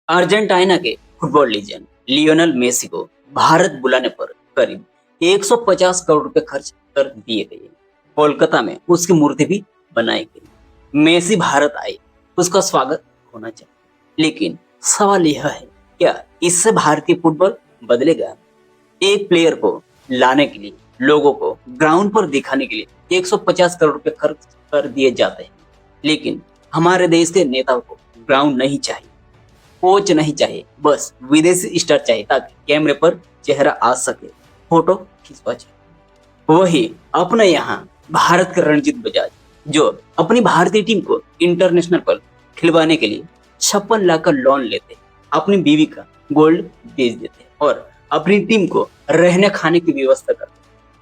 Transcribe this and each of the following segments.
Argentina के football legend Lionel Messi को भारत बुलाने पर करीब 150 करोड़ रुपए खर्च कर दिए गए। कोलकाता में उसकी मूर्ति भी बनाई गई। मेसी भारत आए, उसका स्वागत होना चाहिए, लेकिन सवाल यह है, क्या इससे भारतीय फुटबॉल बदलेगा? एक प्लेयर को लाने के लिए, लोगों को ग्राउंड पर दिखाने के लिए 150 करोड़ रुपए खर्च कर दिए जाते हैं, लेकिन हमारे देश के नेताओं को ग्राउंड नहीं चाहिए, कोच नहीं चाहिए, बस विदेशी स्टार चाहिए ताकि कैमरे पर चेहरा आ सके, फोटो खिंचवा जाए। वही अपने यहाँ भारत के रणजीत बजाज, जो अपनी भारतीय टीम को इंटरनेशनल पर खिलवाने के लिए 56 लाख का लोन लेते, अपनी बीवी का गोल्ड बेच देते और अपनी टीम को रहने खाने की व्यवस्था करते,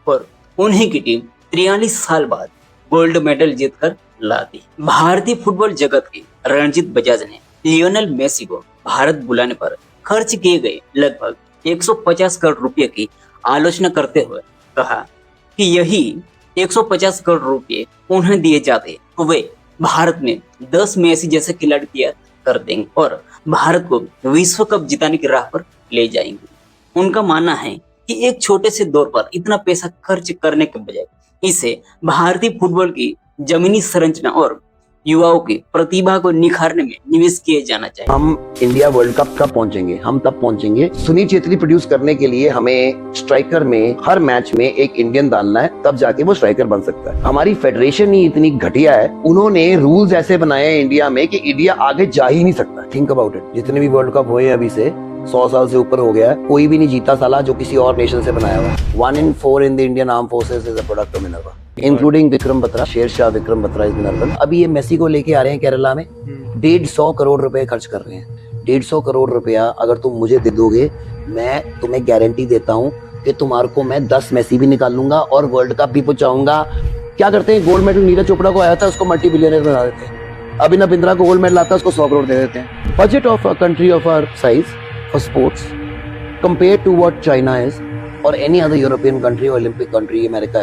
और उन्हीं की टीम 43 साल बाद गोल्ड मेडल जीतकर लाती। भारतीय फुटबॉल जगत के रणजीत बजाज ने लियोनेल मेसी को भारत बुलाने पर खर्च किए गए लगभग 150 करोड़ रुपए की आलोचना करते हुए कहा कि यही 150 करोड़ रुपए उन्हें दिए जाते तो वे भारत में 10 मेसी जैसे खिलाड़ी तैयार कर देंगे और भारत को विश्व कप जिताने की राह पर ले जाएंगे। उनका मानना है कि एक छोटे से दौर पर इतना पैसा खर्च करने के बजाय इसे भारतीय फुटबॉल की जमीनी संरचना और युवाओं की प्रतिभा को निखारने में निवेश किए जाना चाहिए। हम इंडिया वर्ल्ड कप कब पहुंचेंगे? हम तब पहुंचेंगे। सुनील छेत्री प्रोड्यूस करने के लिए हमें स्ट्राइकर में हर मैच में एक इंडियन डालना है, तब जाके वो स्ट्राइकर बन सकता है। हमारी फेडरेशन ही इतनी घटिया है, उन्होंने रूल्स ऐसे बनाए हैं इंडिया में कि इंडिया आगे जा ही नहीं सकता। थिंक अबाउट इट, जितने भी वर्ल्ड कप हुए अभी से 100 साल से ऊपर हो गया है, कोई भी नहीं जीता साला जो किसी और नेशन से बनाया हुआ। 1 in 4 in the Indian arm forces is a product of Minerva, including Vikram Batra, Shershaah Vikram Batra is Minerva. अभी ये मेसी को लेके आ रहे हैं केरला में, 150 करोड़ रुपए खर्च कर रहे हैं। 150 करोड़ रुपया अगर तुम मुझे दे दोगे, मैं तुम्हें गारंटी देता हूँ कि तुम्हारे को मैं 10 मेसी भी निकाल लूंगा और वर्ल्ड कप भी पहुंचाऊंगा। क्या करते हैं, गोल्ड मेडल नीरज चोपड़ा को आया था, उसको मल्टी बिलियनर बना देते हैं। अभिनव बिंद्रा को गोल्ड मेडल आता है, उसको 100 करोड़ दे देते हैं। Budget of a country of our size for sports compared to what China is or any other European country or Olympic country America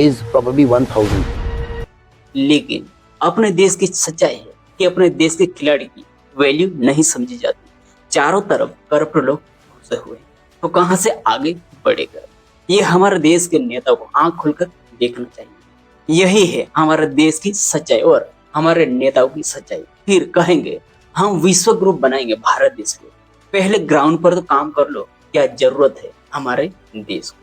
is probably 1000. लेकिन अपने देश की सच्चाई है कि अपने देश के खिलाड़ी की वैल्यू नहीं समझी जाती। चारों तरफ करप्ट लोग घुसे हुए, तो कहां से आगे बढ़ेगा? ये हमारे देश के नेताओं को आंख खुलकर देखना चाहिए। यही है हमारे देश की सच्चाई और हमारे नेताओं की सच्चाई। फिर कहेंगे हम विश्व ग्रुप बनाएंगे भारत देश को। पहले ग्राउंड पर तो काम कर लो, क्या जरूरत है हमारे देश को।